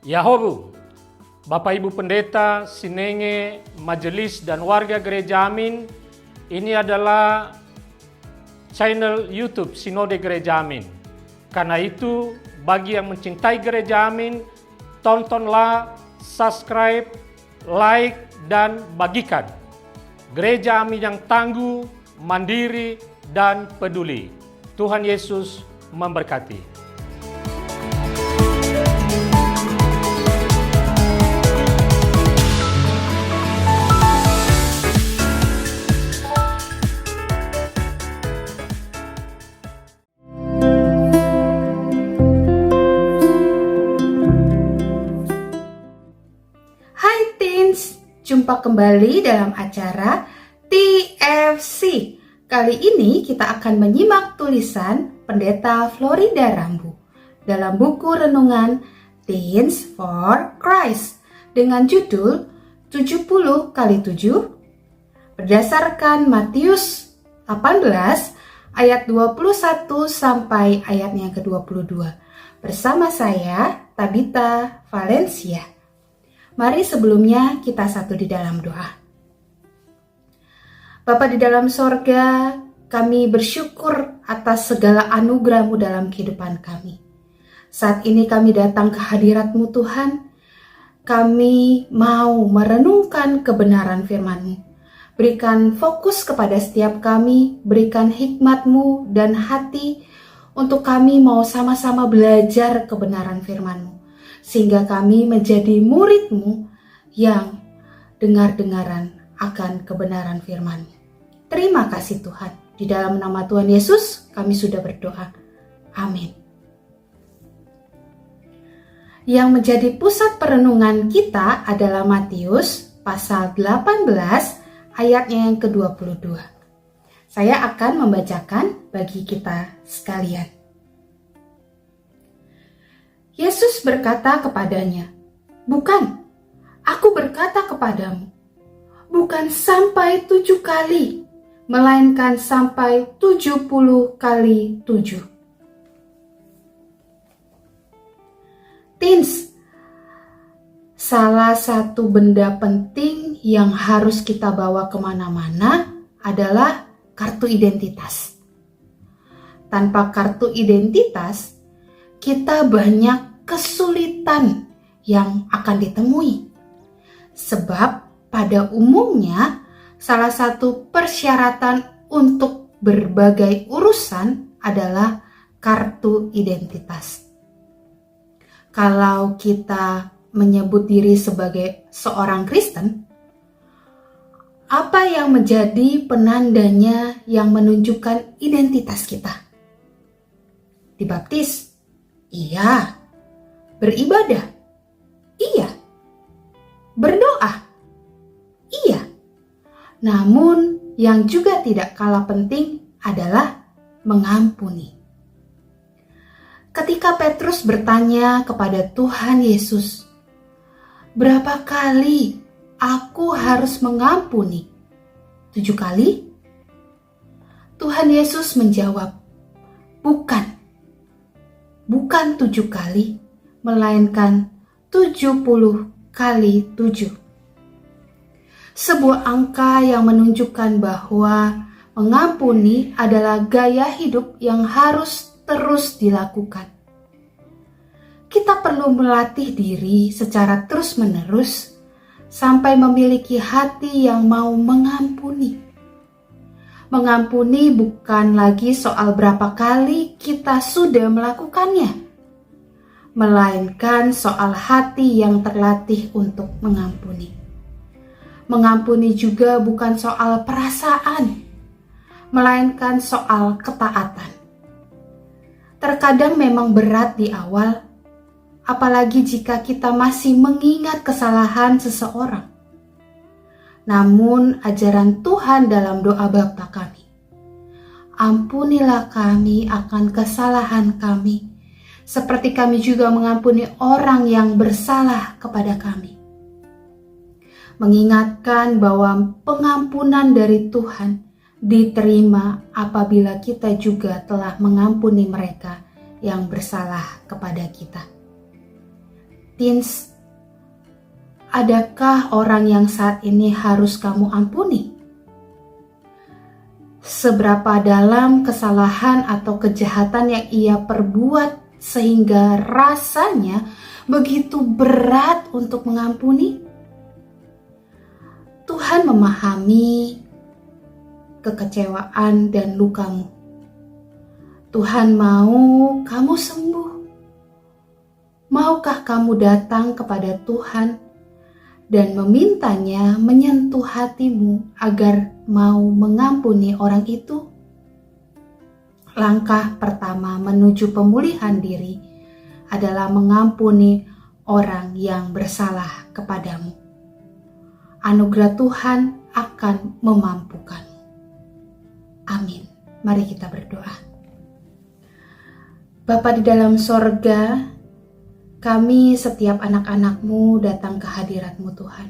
Yahobu, Bapak Ibu Pendeta, Sinenge, Majelis dan warga Gereja Amin, ini adalah channel YouTube Sinode Gereja Amin. Karena itu, bagi yang mencintai Gereja Amin, tontonlah, subscribe, like, dan bagikan. Gereja Amin yang tangguh, mandiri, dan peduli. Tuhan Yesus memberkati. Jumpa kembali dalam acara TFC. Kali ini kita akan menyimak tulisan Pendeta Florida Rambu dalam buku renungan Teens for Christ dengan judul 70 kali 7 berdasarkan Matius 18 ayat 21 sampai ayatnya ke-22. Bersama saya Tabitha Valencia. Mari sebelumnya kita satu di dalam doa. Bapa di dalam sorga, kami bersyukur atas segala anugerah-Mu dalam kehidupan kami. Saat ini kami datang ke hadirat-Mu Tuhan, kami mau merenungkan kebenaran firman-Mu. Berikan fokus kepada setiap kami, berikan hikmat-Mu dan hati untuk kami mau sama-sama belajar kebenaran firman-Mu. Sehingga kami menjadi murid-Mu yang dengar-dengaran akan kebenaran firman-Mu. Terima kasih Tuhan. Di dalam nama Tuhan Yesus kami sudah berdoa. Amin. Yang menjadi pusat perenungan kita adalah Matius pasal 18 ayatnya yang ke-22. Saya akan membacakan bagi kita sekalian. Yesus berkata kepadanya, "Bukan, aku berkata kepadamu, bukan sampai 7 kali, melainkan sampai 70 kali 7. Teens, salah satu benda penting yang harus kita bawa kemana-mana adalah kartu identitas. Tanpa kartu identitas, kita banyak kesulitan yang akan ditemui. Sebab pada umumnya salah satu persyaratan untuk berbagai urusan adalah kartu identitas. Kalau kita menyebut diri sebagai seorang Kristen, apa yang menjadi penandanya yang menunjukkan identitas kita? Dibaptis? Iya. Beribadah? Iya. Berdoa? Iya. Namun yang juga tidak kalah penting adalah mengampuni. Ketika Petrus bertanya kepada Tuhan Yesus, "Berapa kali aku harus mengampuni? 7 kali?" Tuhan Yesus menjawab, Bukan 7 kali, melainkan 70 kali 7. Sebuah angka yang menunjukkan bahwa mengampuni adalah gaya hidup yang harus terus dilakukan. Kita perlu melatih diri secara terus-menerus sampai memiliki hati yang mau mengampuni. Mengampuni bukan lagi soal berapa kali kita sudah melakukannya, melainkan soal hati yang terlatih untuk mengampuni. Mengampuni juga bukan soal perasaan, melainkan soal ketaatan. Terkadang memang berat di awal, apalagi jika kita masih mengingat kesalahan seseorang. Namun ajaran Tuhan dalam doa Bapa kami, "Ampunilah kami akan kesalahan kami, seperti kami juga mengampuni orang yang bersalah kepada kami." Mengingatkan bahwa pengampunan dari Tuhan diterima apabila kita juga telah mengampuni mereka yang bersalah kepada kita. Teens, adakah orang yang saat ini harus kamu ampuni? Seberapa dalam kesalahan atau kejahatan yang ia perbuat sehingga rasanya begitu berat untuk mengampuni? Tuhan memahami kekecewaan dan lukamu. Tuhan mau kamu sembuh. Maukah kamu datang kepada Tuhan dan memintanya menyentuh hatimu agar mau mengampuni orang itu? Langkah pertama menuju pemulihan diri adalah mengampuni orang yang bersalah kepadamu. Anugerah Tuhan akan memampukanmu. Amin. Mari kita berdoa. Bapa di dalam sorga, kami setiap anak-anak-Mu datang ke hadirat-Mu Tuhan.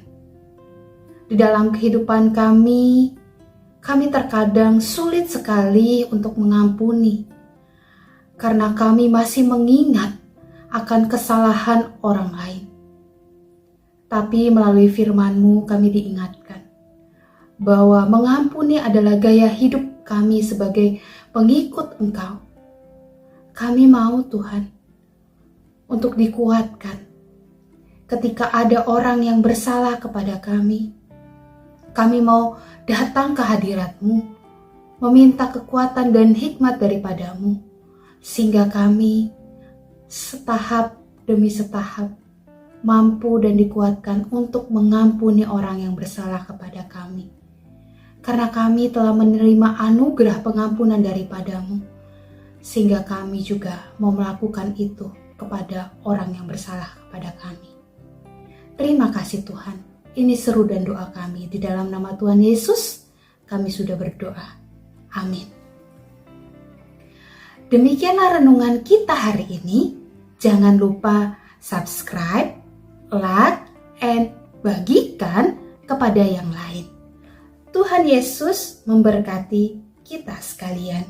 Di dalam kehidupan kami terkadang sulit sekali untuk mengampuni. Karena kami masih mengingat akan kesalahan orang lain. Tapi melalui firman-Mu kami diingatkan bahwa mengampuni adalah gaya hidup kami sebagai pengikut Engkau. Kami mau Tuhan untuk dikuatkan ketika ada orang yang bersalah kepada kami. Kami mau datang ke hadirat-Mu, meminta kekuatan dan hikmat daripada-Mu, sehingga kami setahap demi setahap mampu dan dikuatkan untuk mengampuni orang yang bersalah kepada kami. Karena kami telah menerima anugerah pengampunan daripada-Mu, sehingga kami juga mau melakukan itu kepada orang yang bersalah kepada kami. Terima kasih Tuhan. Ini seru dan doa kami. Di dalam nama Tuhan Yesus, kami sudah berdoa. Amin. Demikianlah renungan kita hari ini. Jangan lupa subscribe, like, and bagikan kepada yang lain. Tuhan Yesus memberkati kita sekalian.